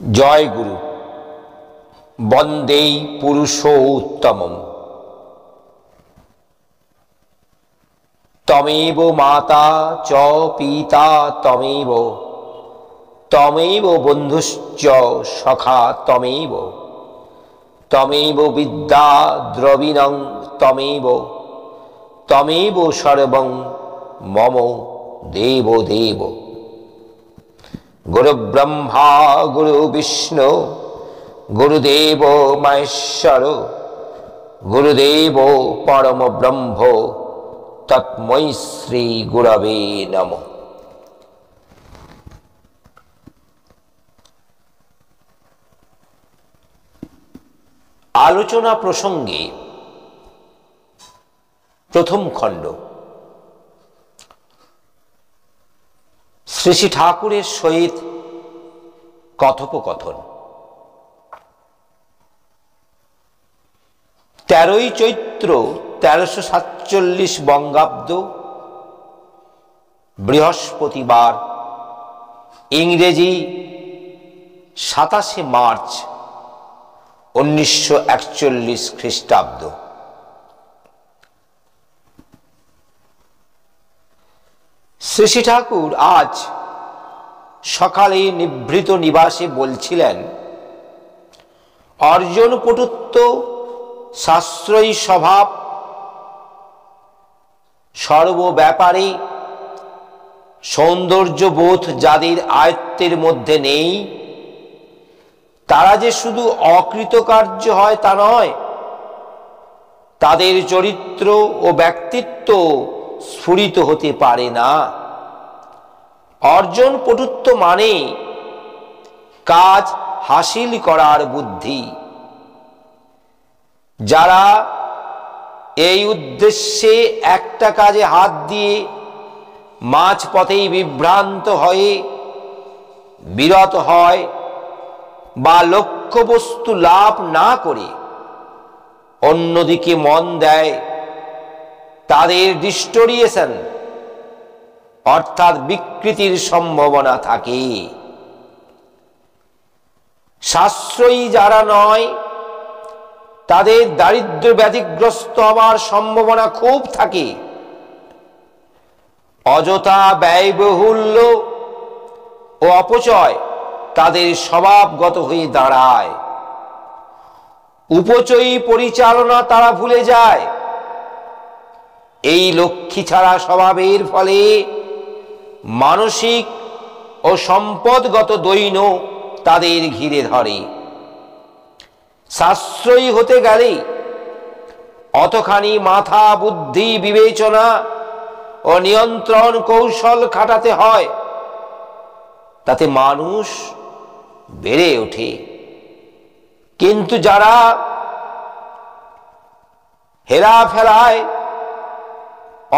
জয় গুরু। বন্দেই পুরুষোত্তমম। তমেব মাতা চ পিতা তমেব, তমেব বন্ধুশ্চ সখা তমেব, তমেব বিদ্যা দ্রবিণং তমেব, তমেব সর্বং মম দেব দেব। গুরু ব্রহ্মা গুরু বিষ্ণু গুরুদেব মহেশ্বর, গুরুদেব পরম ব্রহ্ম তস্मै শ্রী গুরবে নমঃ। আলোচনা প্রসঙ্গে প্রথম খণ্ড। শ্রী শ্রী ঠাকুরের সহিত কথোপকথন। 13ই চৈত্র 1347 বঙ্গাব্দ, বৃহস্পতিবার, ইংরেজি 27 মার্চ 1941 খ্রিস্টাব্দ। শ্রী শ্রী ঠাকুর আজ সকালে নিভৃত নিবাসে বলছিলেন, অর্জন পটুত্ব, সাশ্রয়ী স্বভাব, সর্বব্যাপারে সৌন্দর্যবোধ যাদের আয়ত্তের মধ্যে নেই, তারা যে শুধু অকৃতকার্য হয় তা নয়, তাদের চরিত্র ও ব্যক্তিত্ব স্ফুরিত হতে পারে না। অর্জন পটুত্ব মানে কাজ হাসিল করার বুদ্ধি। যারা এই উদ্দেশ্যে একটা কাজে হাত দিয়ে মাঝপথেই বিভ্রান্ত হয়ে বিরত হয় বা লক্ষ্যবস্তু লাভ না করে অন্যদিকে মন দেয়, তাদের ডিস্টোরিয়েশন অর্থাৎ বিকৃতির সম্ভাবনা থাকে। সাশ্রয়ী যারা নয়, তাদের দারিদ্র্য ব্যাধিগ্রস্ত হওয়ার সম্ভাবনা খুব থাকে। অযথা ব্যয়বহুল্য ও অপচয় তাদের স্বভাবগত হয়ে দাঁড়ায়। উপচয়ী পরিচালনা তারা ভুলে যায়। এই লক্ষ্মী ছাড়া স্বভাবের ফলে মানসিক ও সম্পদগত দৈন্য তাদের ঘিরে ধরে। সাশ্রয়ী হতে গেলে অতখানি মাথা, বুদ্ধি, বিবেচনা ও নিয়ন্ত্রণ কৌশল খাটাতে হয়, তাতে মানুষ বেড়ে ওঠে। কিন্তু যারা হেলাফেলায়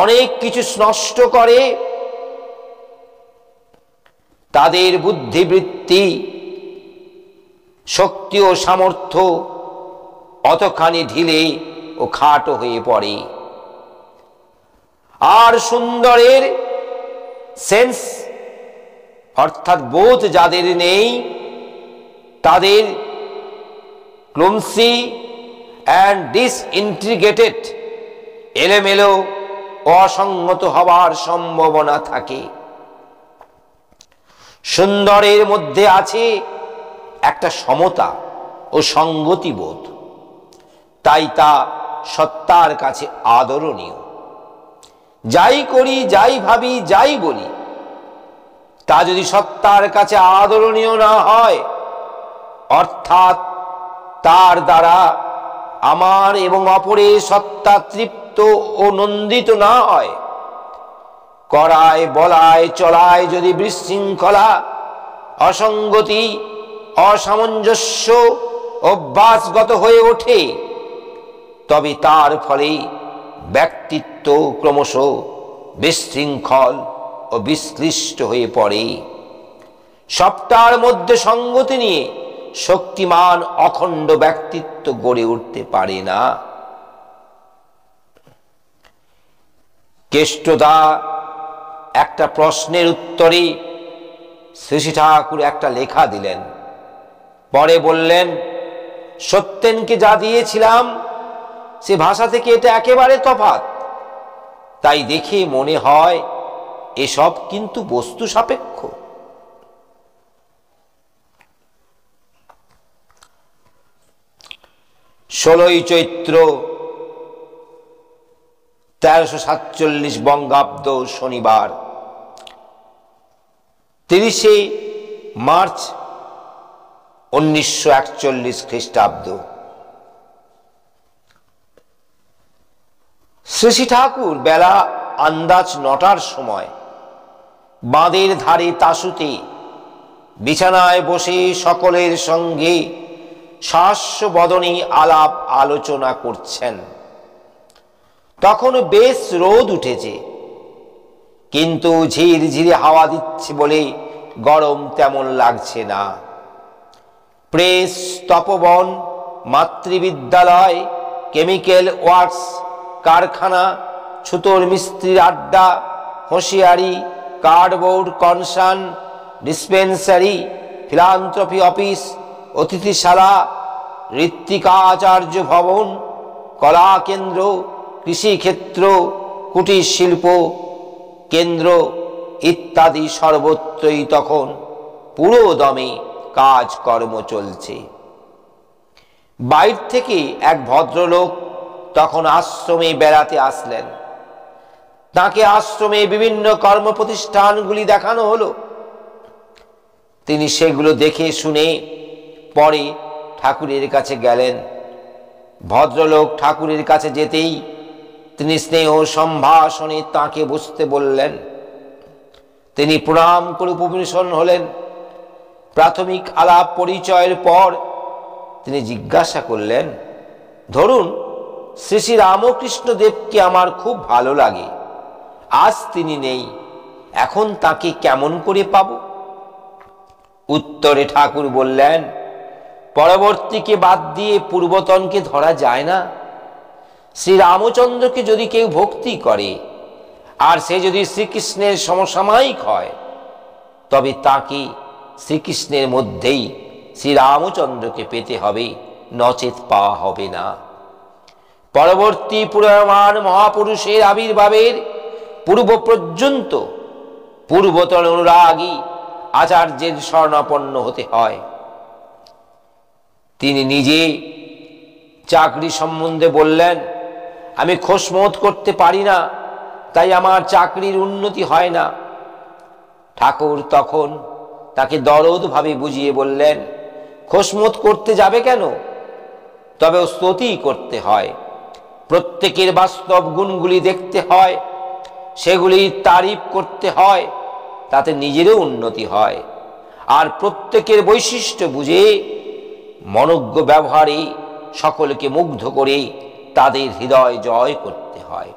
অনেক কিছু নষ্ট করে, তাদের বুদ্ধিবৃত্তি, শক্তি ও সামর্থ্য অতখানি ঢিলে ও খাটো হয়ে পড়ে। আর সুন্দরের সেন্স অর্থাৎ বোধ যাদের নেই, তাদের ক্লুমসি অ্যান্ড ডিসইন্টিগ্রেটেড, এলোমেলো ও অসংগত হওয়ার সম্ভাবনা থাকে। সুন্দরের মধ্যে আছে একটা সমতা ও সঙ্গতিবোধ, তাই তা সত্তার কাছে আদরণীয়। যাই করি, যাই ভাবি, যাই বলি, তা যদি সত্তার কাছে আদরণীয় না হয়, অর্থাৎ তার দ্বারা আমার এবং অপরের সত্তা তৃপ্ত ও নন্দিত না হয়, করায় বলায় চলায় যদি বিশৃঙ্খলা, অসঙ্গতি, অসামঞ্জস্য অভ্যাসগত হয়ে ওঠে, তবে তার ফলে ব্যক্তিত্ব ক্রমশ বিশৃঙ্খল ও বিশ্লিষ্ট হয়ে পড়ে। সবটার মধ্যে সঙ্গতি নিয়ে শক্তিমান অখণ্ড ব্যক্তিত্ব গড়ে উঠতে পারে না। কেষ্টদা একটা প্রশ্নের উত্তরে শ্রী শ্রী ঠাকুর একটা লেখা দিলেন। পরে বললেন, সত্যেনকে যা দিয়েছিলাম সে ভাষা থেকে এটা একেবারে তফাৎ। তাই দেখে মনে হয় এসব কিন্তু বস্তু সাপেক্ষ। 16ই চৈত্র 1347 বঙ্গাব্দ শনিবার, 30শে মার্চ 1941 খ্রিস্টাব্দ। শ্রী শ্রী ঠাকুর বেলা আন্দাজ 9টার সময় বাঁধের ধারে তাসুতে বিছানায় বসে সকলের সঙ্গে সহাস্য বদনে আলাপ আলোচনা করছেন। তখন বেশ রোদ উঠেছে, কিন্তু ঝিরঝিরে হাওয়া দিচ্ছে বলে গরম তেমন লাগছে না। প্রেস, তপবন, মাতৃবিদ্যালয়, কেমিক্যাল ওয়ার্কস, কারখানা, ছুতোর মিস্ত্রির আড্ডা, হোঁশিয়ারি, cardboard concern, dispensary, philanthropy office, অতিথিশালা, ঋত্বিকাচার্য ভবন, কলা কেন্দ্র, কৃষিক্ষেত্র, কুটির শিল্প কেন্দ্র ইত্যাদি সর্বত্রই তখন পুরো দমে কাজকর্ম চলছে। বাইর থেকে এক ভদ্রলোক তখন আশ্রমে বেড়াতে আসলেন। তাকে আশ্রমে বিভিন্ন কর্মপ্রতিষ্ঠানগুলি দেখানো হলো। তিনি সেগুলো দেখে শুনে পরে ঠাকুরের কাছে গেলেন। ভদ্রলোক ঠাকুরের কাছে যেতেই তিনি স্নেহ সম্ভাষণে তাকে বসতে বললেন। তিনি প্রণাম করে উপবেশন হলেন। প্রাথমিক আলাপ পরিচয়ের পর তিনি জিজ্ঞাসা করলেন, ধরুন শ্রী শ্রী রামকৃষ্ণ দেবকে আমার খুব ভালো লাগে, আজ তিনি নেই, এখন তাকে কেমন করে পাব? উত্তরে ঠাকুর বললেন, পরবর্তীকে বাদ দিয়ে পূর্বতনকে ধরা যায় না। শ্রী রামচন্দ্রকে যদি কেউ ভক্তি করে আর সে যদি শ্রীকৃষ্ণের সমসাময়িক হয়, তবে তাকে শ্রীকৃষ্ণের মধ্যেই শ্রী রামচন্দ্রকে পেতে হবে, নচেত পাওয়া হবে না। পরবর্তী পুরামান মহাপুরুষের আবির্ভাবের পূর্ব পর্যন্ত পূর্বতন অনুরাগী আচার্যের শরণাপন্ন হতে হয়। তিনি নিজে চাকরি সম্বন্ধে বললেন, আমি খোশমত করতে পারি না, তাই আমার চাকরির উন্নতি হয় না। ঠাকুর তখন তাকে দরদভাবে বুঝিয়ে বললেন, খোশমত করতে যাবে কেন? তবে স্তুতি করতে হয়, প্রত্যেকের বাস্তব গুণগুলি দেখতে হয়, সেগুলি তারিফ করতে হয়, তাতে নিজেরও উন্নতি হয়। আর প্রত্যেকের বৈশিষ্ট্য বুঝে মনোজ্ঞ ব্যবহারে সকলকে মুগ্ধ করে তাদের হৃদয় জয় করতে হয়।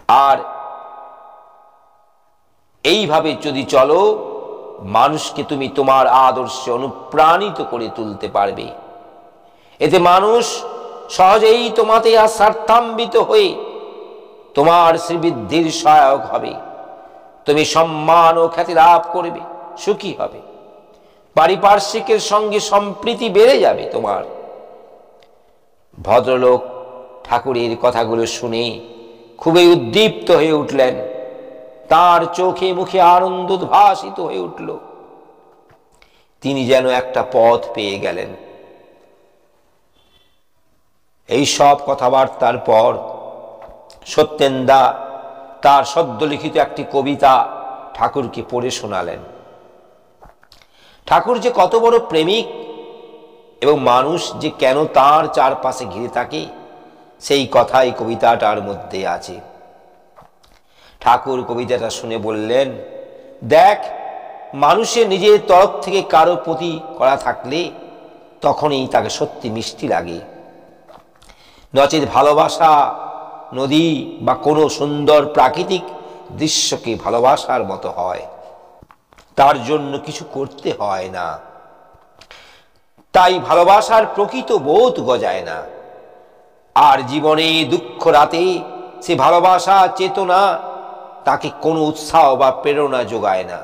আর এইভাবে যদি চলো, মানুষকে তুমি তোমার আদর্শে অনুপ্রাণিত করে তুলতে পারবে। এতে মানুষ সহজেই তোমাতে স্বার্থান্বিত হয়ে তোমার শ্রীবৃদ্ধির সহায়ক হবে। তুমি সম্মান ও খ্যাতি লাভ করবে, সুখী হবে, পারিপার্শ্বিকের সঙ্গে সম্প্রীতি বেড়ে যাবে তোমার। ভদ্রলোক ঠাকুরের কথাগুলো শুনে খুবই উদ্দীপ্ত হয়ে উঠলেন। তার চোখে মুখে আনন্দ উদ্ভাসিত হয়ে উঠল। তিনি যেন একটা পথ পেয়ে গেলেন। এই সব কথাবার্তার পর সত্যেনদা তার সদ্যলিখিত একটি কবিতা ঠাকুরকে পড়ে শোনালেন। ঠাকুর যে কত বড় প্রেমিক এবং মানুষ যে কেন তার চারপাশে ঘিরে থাকে, সেই কথাই কবিতাটার মধ্যে আছে। ঠাকুর কবিতাটা শুনে বললেন, দেখ, মানুষের নিজের তরফ থেকে কারো প্রতি করা থাকলে তখনই তাকে সত্যি মিষ্টি লাগে। নচেত ভালোবাসা নদী বা কোনো সুন্দর প্রাকৃতিক দৃশ্যকে ভালোবাসার মতো হয়, তার জন্য কিছু করতে হয় না। তাই ভালোবাসার প্রকৃত বোধ গজায় না। আর জীবনে দুঃখ রাতে সে ভালোবাসা চেতনা তাকে কোনো উৎসাহ বা প্রেরণা যোগায় না।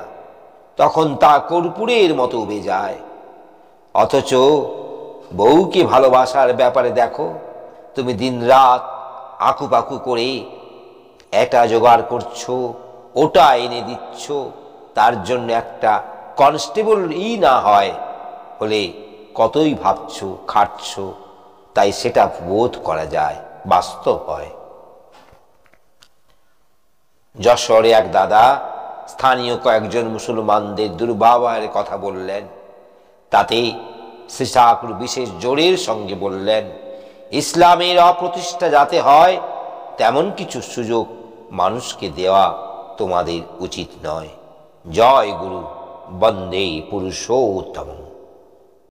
তখন তা কর্পূরের মতো উবে যায়। অথচ বউকে ভালোবাসার ব্যাপারে দেখো, তুমি দিনরাত আঁকুপাকু করে এটা জোগাড় করছো, ওটা এনে দিচ্ছ, তার জন্য একটা কনস্টেবল না হয় হলে কতই ভাবছো, খাটছ, তাই সেটা বোধ করা যায়, বাস্তব হয়। যশোরে এক দাদা স্থানীয় কয়েকজন মুসলমানদের দুর্ব্যবহারের কথা বললেন। তাতে শ্রী ঠাকুর বিশেষ জোরের সঙ্গে বললেন, ইসলামের অপ্রতিষ্ঠা যাতে হয় তেমন কিছু সুযোগ মানুষকে দেওয়া তোমাদের উচিত নয়। জয় গুরু, বন্দে পুরুষোত্তমম।